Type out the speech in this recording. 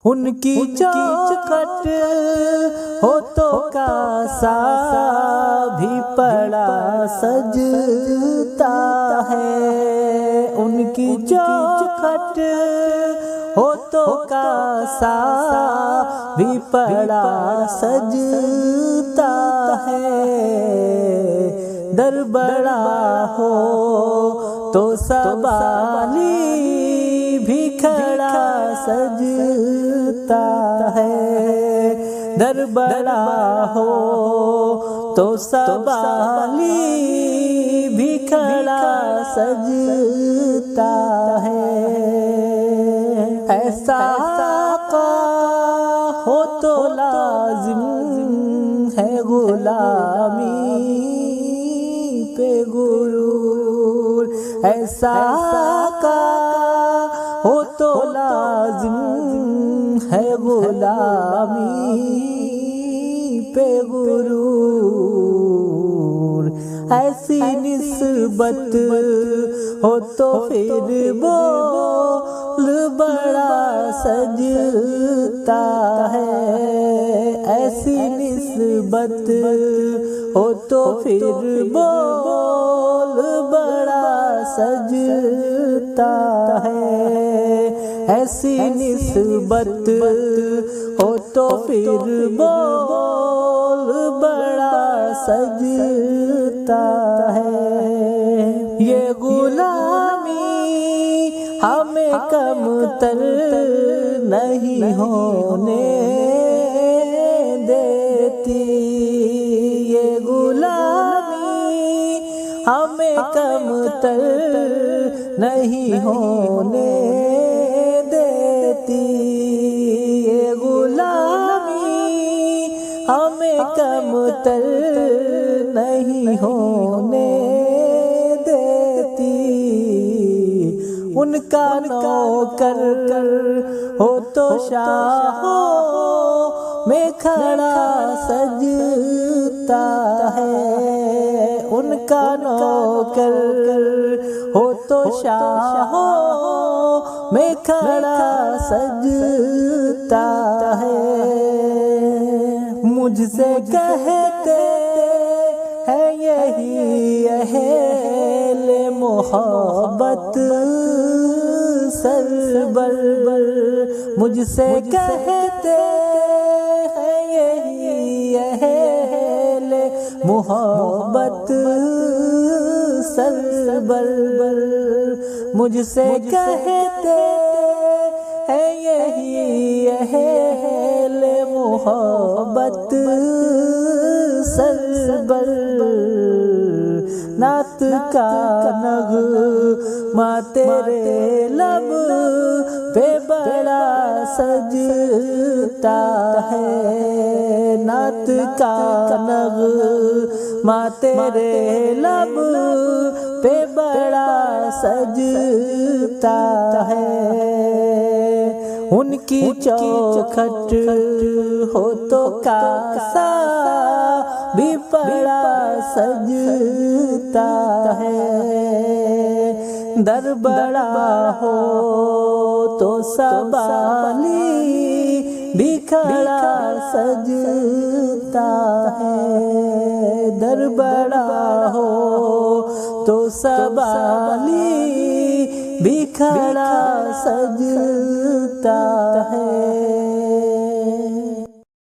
ان کی چوکھٹ ہو تو کاسا بھی پڑا سجتا ہے، ان کی چوکھٹ ہو تو کاسا بھی پڑا سجتا ہے، در بڑا ہو تو سوالی بھی کھڑا سجتا ہے، در بڑا ہو تو سوالی بھی کھڑا سجتا ہے، ایسا آقا ہو تو لازم ہے غلامی پہ غرور، ایسا آقا ہو تو لازم ہے غلامی پہ غرور، ایسی نسبت ہو تو پھر بول بڑا سجتا ہے، ایسی نسبت ہو تو پھر بول بڑا سجتا ہے، ایسی نسبت ہو تو پھر بول بڑا سجتا ہے، یہ غلامی ہمیں کم تر نہیں ہونے دیتی، یہ غلامی ہمیں کم تر نہیں ہونے دیتی، یہ غلامی ہمیں کم تر نہیں ہونے دیتی، ان کا نوکر ہو تو شاہوں میں کھڑا سجتا ہے، ان کا نوکر ہو تو شاہوں میں کھڑا سجتا ہے، مجھ سے کہتے ہیں یہی اہل محبت سربر، مجھ سے کہتے ہیں یہی اہل محبت سربر، مجھ سے کہتے ہیں یہی اہل محبت سربر، نعت کا نغمہ تیرے لب پہ بڑا سجتا ہے، نعت کا نغمہ تیرے لب پہ بڑا سجتا ہے، ان کی چوکھٹ ہو تو کاسا بھی پڑا سجتا ہے، در بڑا ہو تو سوالی بھی کھڑا سجتا ہے، در بڑا ہو تو سوالی بھی کھڑا سجتا ہے۔